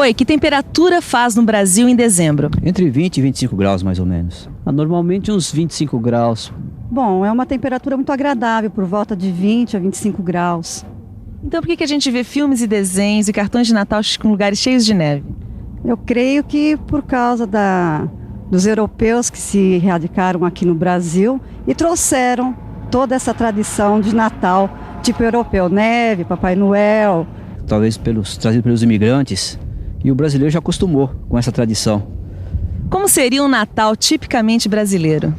Oi, que temperatura faz no Brasil em dezembro? Entre 20 e 25 graus, mais ou menos. Normalmente uns 25 graus. Bom, é uma temperatura muito agradável, por volta de 20 a 25 graus. Então por que a gente vê filmes e desenhos e cartões de Natal com lugares cheios de neve? Eu creio que por causa dos europeus que se radicaram aqui no Brasil e trouxeram toda essa tradição de Natal, tipo europeu, neve, Papai Noel. Talvez trazido pelos imigrantes. E o brasileiro já acostumou com essa tradição. Como seria um Natal tipicamente brasileiro?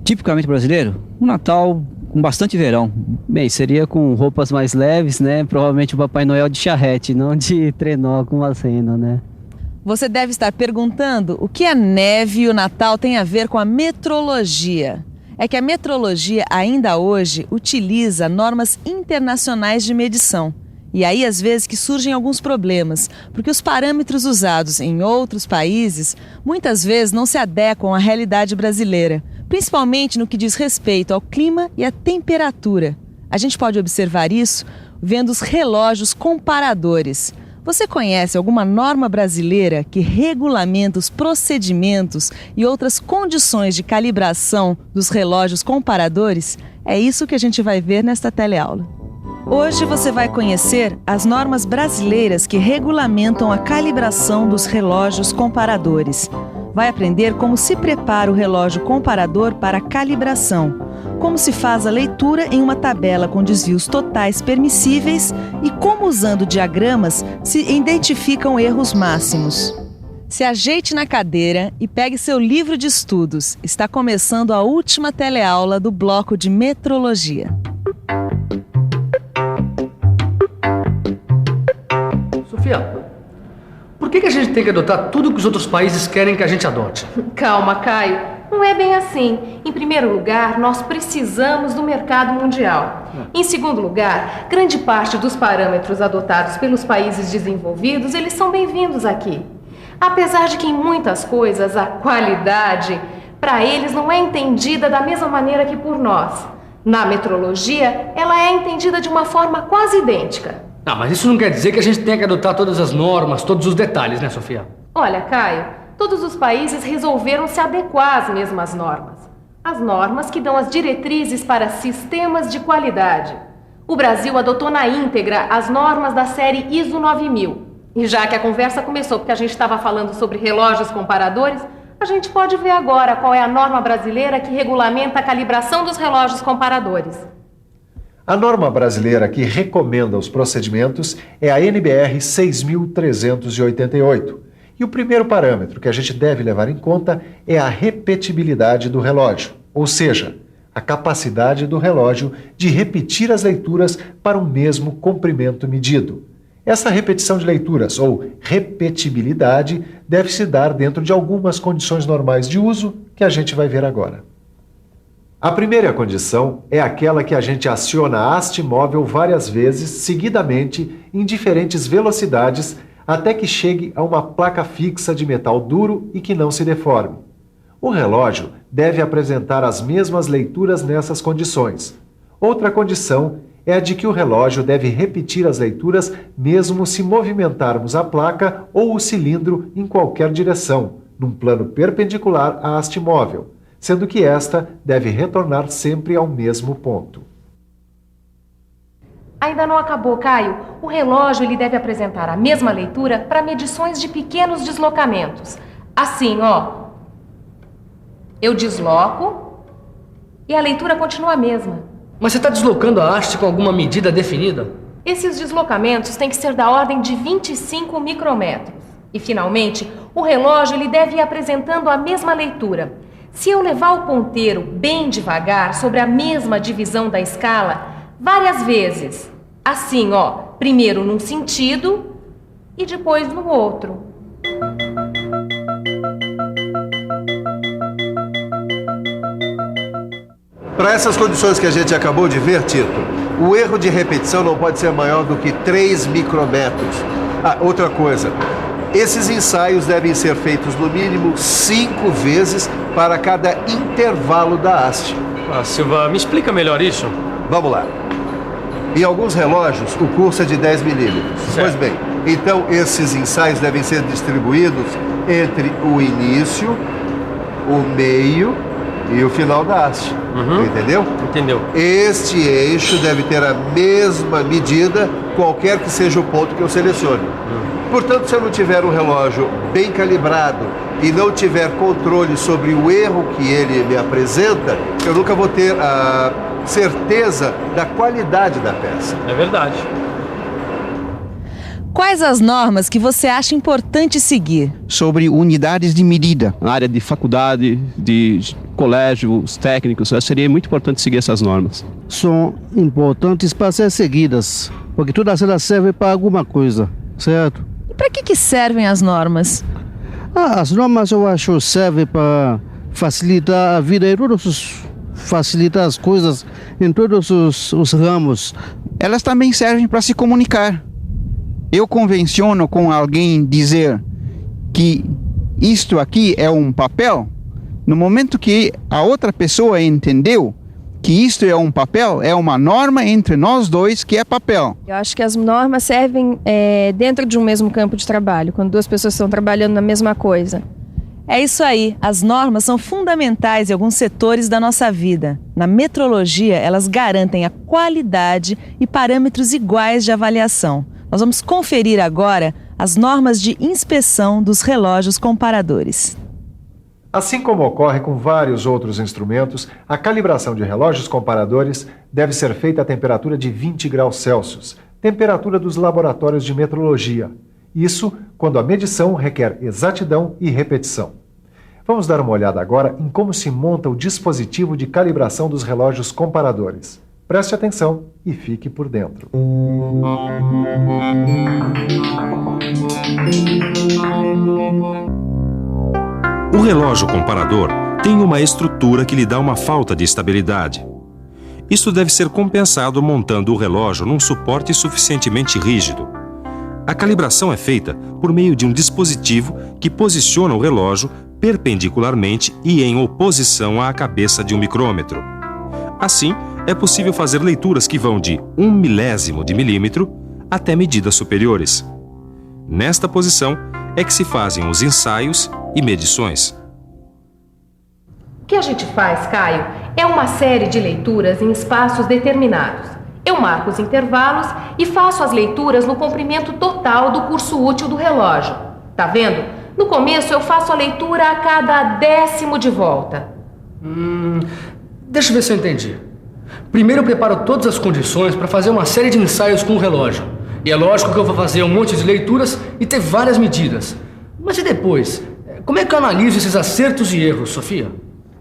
Tipicamente brasileiro? Um Natal com bastante verão. Bem, seria com roupas mais leves, né? Provavelmente o Papai Noel de charrete, não de trenó com aceno, né? Você deve estar perguntando o que a neve e o Natal têm a ver com a metrologia. É que a metrologia ainda hoje utiliza normas internacionais de medição. E aí, às vezes, que surgem alguns problemas, porque os parâmetros usados em outros países muitas vezes não se adequam à realidade brasileira, principalmente no que diz respeito ao clima e à temperatura. A gente pode observar isso vendo os relógios comparadores. Você conhece alguma norma brasileira que regulamenta os procedimentos e outras condições de calibração dos relógios comparadores? É isso que a gente vai ver nesta teleaula. Hoje você vai conhecer as normas brasileiras que regulamentam a calibração dos relógios comparadores. Vai aprender como se prepara o relógio comparador para a calibração, como se faz a leitura em uma tabela com desvios totais permissíveis e como, usando diagramas, se identificam erros máximos. Se ajeite na cadeira e pegue seu livro de estudos. Está começando a última teleaula do bloco de metrologia. Sofia, por que a gente tem que adotar tudo que os outros países querem que a gente adote? Calma, Caio. Não é bem assim. Em primeiro lugar, nós precisamos do mercado mundial. Em segundo lugar, grande parte dos parâmetros adotados pelos países desenvolvidos, eles são bem-vindos aqui. Apesar de que em muitas coisas a qualidade, para eles, não é entendida da mesma maneira que por nós. Na metrologia, ela é entendida de uma forma quase idêntica. Ah, mas isso não quer dizer que a gente tenha que adotar todas as normas, todos os detalhes, né, Sofia? Olha, Caio, todos os países resolveram se adequar às mesmas normas. As normas que dão as diretrizes para sistemas de qualidade. O Brasil adotou na íntegra as normas da série ISO 9000. E já que a conversa começou porque a gente estava falando sobre relógios comparadores, a gente pode ver agora qual é a norma brasileira que regulamenta a calibração dos relógios comparadores. A norma brasileira que recomenda os procedimentos é a NBR 6388. E o primeiro parâmetro que a gente deve levar em conta é a repetibilidade do relógio, ou seja, a capacidade do relógio de repetir as leituras para o mesmo comprimento medido. Essa repetição de leituras, ou repetibilidade, deve se dar dentro de algumas condições normais de uso que a gente vai ver agora. A primeira condição é aquela que a gente aciona a haste móvel várias vezes, seguidamente, em diferentes velocidades, até que chegue a uma placa fixa de metal duro e que não se deforme. O relógio deve apresentar as mesmas leituras nessas condições. Outra condição é a de que o relógio deve repetir as leituras mesmo se movimentarmos a placa ou o cilindro em qualquer direção, num plano perpendicular à haste móvel, sendo que esta deve retornar sempre ao mesmo ponto. Ainda não acabou, Caio. O relógio ele deve apresentar a mesma leitura para medições de pequenos deslocamentos. Assim, ó. Eu desloco e a leitura continua a mesma. Mas você está deslocando a haste com alguma medida definida? Esses deslocamentos têm que ser da ordem de 25 micrômetros. E, finalmente, o relógio ele deve ir apresentando a mesma leitura. Se eu levar o ponteiro bem devagar sobre a mesma divisão da escala, várias vezes, assim, ó, primeiro num sentido e depois no outro. Para essas condições que a gente acabou de ver, Tito, o erro de repetição não pode ser maior do que 3 micrômetros. Ah, outra coisa. Esses ensaios devem ser feitos no mínimo 5 vezes para cada intervalo da haste. Ah, Silva, me explica melhor isso. Vamos lá. Em alguns relógios, o curso é de 10 milímetros. Pois bem, Então, esses ensaios devem ser distribuídos entre o início, o meio e o final da haste. Entendeu? Entendeu. Este eixo deve ter a mesma medida, qualquer que seja o ponto que eu selecione. Portanto, se eu não tiver um relógio bem calibrado e não tiver controle sobre o erro que ele me apresenta, eu nunca vou ter a certeza da qualidade da peça. É verdade. Quais as normas que você acha importante seguir? Sobre unidades de medida. Na área de faculdade, de colégios técnicos, seria muito importante seguir essas normas. São importantes para ser seguidas, porque todas elas servem para alguma coisa, certo? E para que servem as normas? As normas eu acho servem para facilitar a vida facilitar as coisas em todos os ramos. Elas também servem para se comunicar. Eu convenciono com alguém dizer que isto aqui é um papel, no momento que a outra pessoa entendeu que isto é um papel, é uma norma entre nós dois que é papel. Eu acho que as normas servem dentro de um mesmo campo de trabalho, quando duas pessoas estão trabalhando na mesma coisa. É isso aí, as normas são fundamentais em alguns setores da nossa vida. Na metrologia, elas garantem a qualidade e parâmetros iguais de avaliação. Nós vamos conferir agora as normas de inspeção dos relógios comparadores. Assim como ocorre com vários outros instrumentos, a calibração de relógios comparadores deve ser feita a temperatura de 20 graus Celsius, temperatura dos laboratórios de metrologia. Isso quando a medição requer exatidão e repetição. Vamos dar uma olhada agora em como se monta o dispositivo de calibração dos relógios comparadores. Preste atenção e fique por dentro. O relógio comparador tem uma estrutura que lhe dá uma falta de estabilidade. Isso deve ser compensado montando o relógio num suporte suficientemente rígido. A calibração é feita por meio de um dispositivo que posiciona o relógio perpendicularmente e em oposição à cabeça de um micrômetro. Assim, é possível fazer leituras que vão de 1 milésimo de milímetro até medidas superiores. Nesta posição é que se fazem os ensaios e medições. O que a gente faz, Caio, é uma série de leituras em espaços determinados. Eu marco os intervalos e faço as leituras no comprimento total do curso útil do relógio. Tá vendo? No começo eu faço a leitura a cada 10º de volta. Deixa eu ver se eu entendi. Primeiro eu preparo todas as condições para fazer uma série de ensaios com o relógio. E é lógico que eu vou fazer um monte de leituras e ter várias medidas. Mas e depois? Como é que eu analiso esses acertos e erros, Sofia?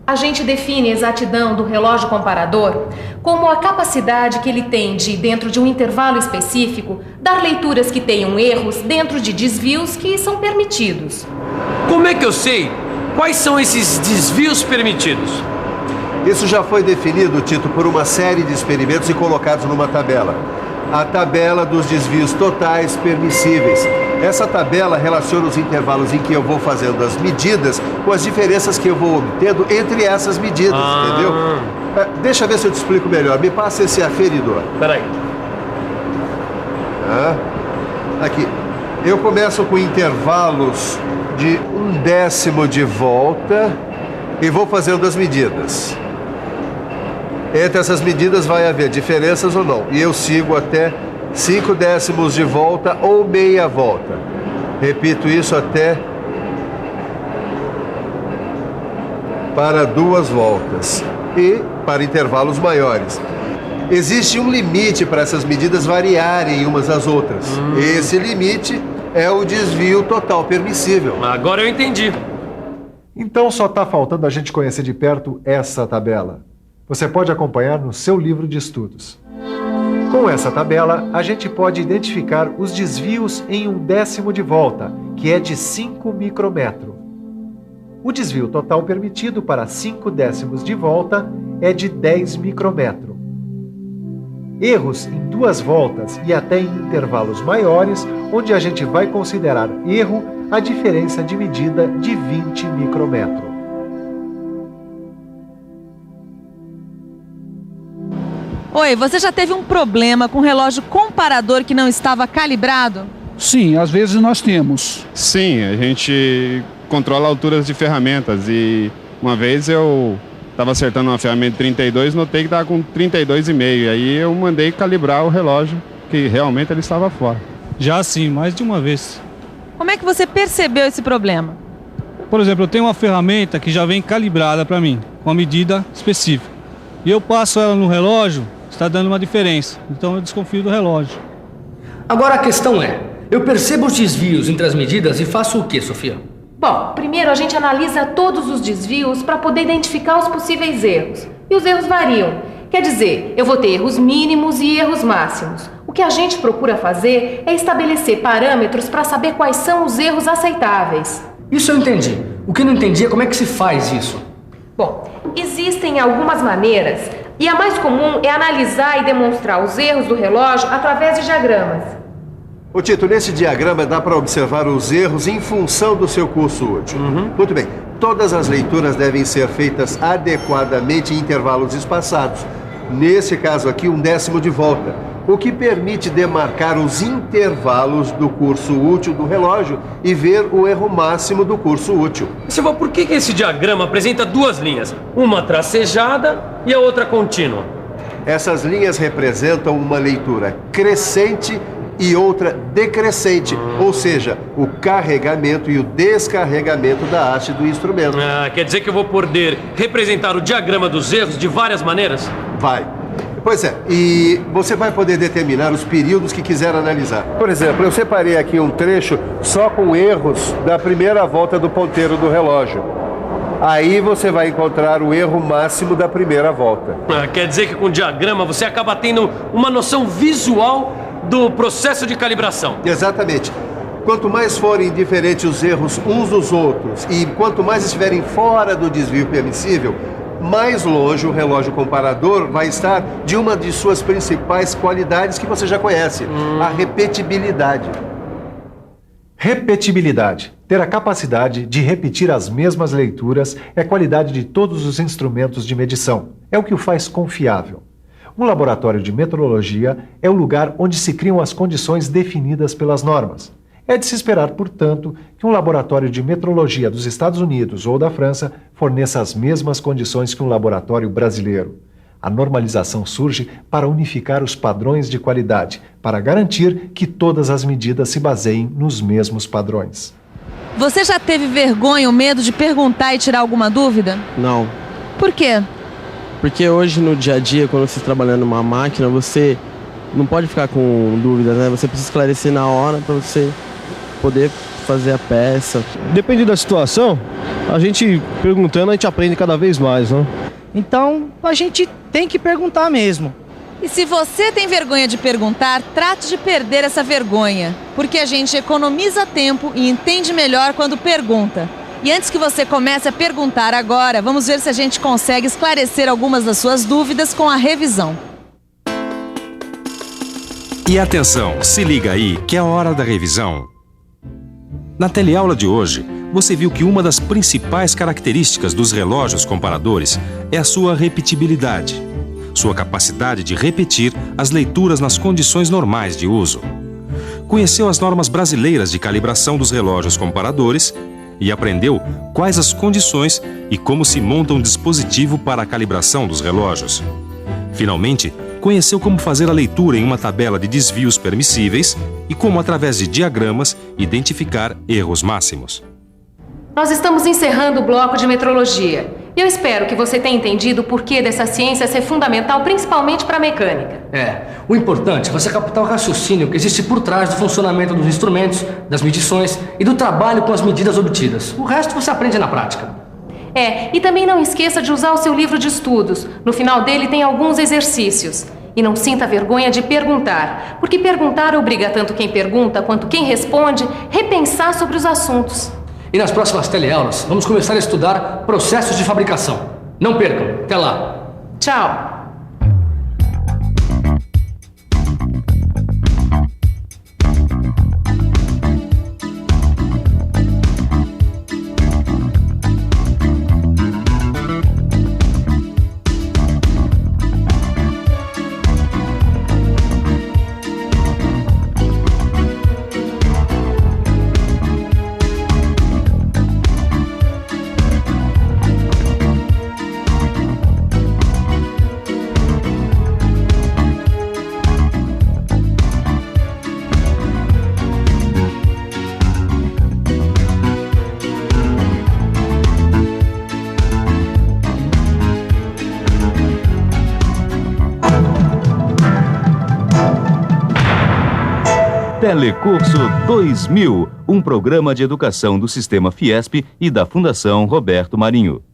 A gente define a exatidão do relógio comparador como a capacidade que ele tem de, dentro de um intervalo específico, dar leituras que tenham erros dentro de desvios que são permitidos. Como é que eu sei quais são esses desvios permitidos? Isso já foi definido, Tito, por uma série de experimentos e colocados numa tabela. A tabela dos desvios totais permissíveis. Essa tabela relaciona os intervalos em que eu vou fazendo as medidas com as diferenças que eu vou obtendo entre essas medidas, entendeu? Deixa eu ver se eu te explico melhor. Me passa esse aferidor. Peraí. Aqui. Eu começo com intervalos de 1/10 de volta e vou fazendo as medidas. Entre essas medidas vai haver diferenças ou não. E eu sigo até 5/10 de volta ou meia volta. Repito isso até para 2 voltas. E para intervalos maiores. Existe um limite para essas medidas variarem umas das outras. Esse limite é o desvio total permissível. Agora eu entendi. Então só está faltando a gente conhecer de perto essa tabela. Você pode acompanhar no seu livro de estudos. Com essa tabela, a gente pode identificar os desvios em 1/10 de volta, que é de 5 micrômetros. O desvio total permitido para 5/10 de volta é de 10 micrômetros. Erros em 2 voltas e até em intervalos maiores, onde a gente vai considerar erro a diferença de medida de 20 micrômetros. Oi, você já teve um problema com um relógio comparador que não estava calibrado? Sim, às vezes nós temos. Sim, a gente controla alturas de ferramentas e uma vez eu estava acertando uma ferramenta de 32, notei que estava com 32,5, aí eu mandei calibrar o relógio, que realmente ele estava fora. Já sim, mais de uma vez. Como é que você percebeu esse problema? Por exemplo, eu tenho uma ferramenta que já vem calibrada para mim, com a medida específica. E eu passo ela no relógio, está dando uma diferença. Então eu desconfio do relógio. Agora a questão é, eu percebo os desvios entre as medidas e faço o quê, Sofia? Bom, primeiro a gente analisa todos os desvios para poder identificar os possíveis erros. E os erros variam. Quer dizer, eu vou ter erros mínimos e erros máximos. O que a gente procura fazer é estabelecer parâmetros para saber quais são os erros aceitáveis. Isso eu entendi. O que eu não entendi é como é que se faz isso. Bom, existem algumas maneiras e a mais comum é analisar e demonstrar os erros do relógio através de diagramas. Ô Tito, nesse diagrama dá para observar os erros em função do seu curso útil. Muito bem. Todas as leituras devem ser feitas adequadamente em intervalos espaçados. Nesse caso aqui, 1/10 de volta, o que permite demarcar os intervalos do curso útil do relógio e ver o erro máximo do curso útil. Silva, por que esse diagrama apresenta duas linhas? Uma tracejada e a outra contínua. Essas linhas representam uma leitura crescente e outra decrescente, ou seja, o carregamento e o descarregamento da haste do instrumento. Quer dizer que eu vou poder representar o diagrama dos erros de várias maneiras? Vai. Pois é, e você vai poder determinar os períodos que quiser analisar. Por exemplo, eu separei aqui um trecho só com erros da primeira volta do ponteiro do relógio. Aí você vai encontrar o erro máximo da primeira volta. Quer dizer que com o diagrama você acaba tendo uma noção visual do processo de calibração. Exatamente. Quanto mais forem diferentes os erros uns dos outros e quanto mais estiverem fora do desvio permissível, mais longe o relógio comparador vai estar de uma de suas principais qualidades que você já conhece, a repetibilidade. Repetibilidade. Ter a capacidade de repetir as mesmas leituras é qualidade de todos os instrumentos de medição. É o que o faz confiável. Um laboratório de metrologia é o lugar onde se criam as condições definidas pelas normas. É de se esperar, portanto, que um laboratório de metrologia dos Estados Unidos ou da França forneça as mesmas condições que um laboratório brasileiro. A normalização surge para unificar os padrões de qualidade, para garantir que todas as medidas se baseiem nos mesmos padrões. Você já teve vergonha ou medo de perguntar e tirar alguma dúvida? Não. Por quê? Porque hoje no dia a dia, quando você está trabalhando numa máquina, você não pode ficar com dúvidas, né? Você precisa esclarecer na hora para você poder fazer a peça. Depende da situação, a gente perguntando, a gente aprende cada vez mais, né? Então, a gente tem que perguntar mesmo. E se você tem vergonha de perguntar, trate de perder essa vergonha, porque a gente economiza tempo e entende melhor quando pergunta. E antes que você comece a perguntar agora, vamos ver se a gente consegue esclarecer algumas das suas dúvidas com a revisão. E atenção, se liga aí que é a hora da revisão. Na teleaula de hoje, você viu que uma das principais características dos relógios comparadores é a sua repetibilidade, sua capacidade de repetir as leituras nas condições normais de uso. Conheceu as normas brasileiras de calibração dos relógios comparadores e aprendeu quais as condições e como se monta um dispositivo para a calibração dos relógios. Finalmente, conheceu como fazer a leitura em uma tabela de desvios permissíveis e como, através de diagramas, identificar erros máximos. Nós estamos encerrando o bloco de metrologia. E eu espero que você tenha entendido o porquê dessa ciência ser fundamental, principalmente para a mecânica. O importante é você captar o raciocínio que existe por trás do funcionamento dos instrumentos, das medições e do trabalho com as medidas obtidas. O resto você aprende na prática. E também não esqueça de usar o seu livro de estudos. No final dele tem alguns exercícios. E não sinta vergonha de perguntar, porque perguntar obriga tanto quem pergunta quanto quem responde repensar sobre os assuntos. E nas próximas teleaulas, vamos começar a estudar processos de fabricação. Não percam. Até lá. Tchau. Telecurso 2000, um programa de educação do Sistema Fiesp e da Fundação Roberto Marinho.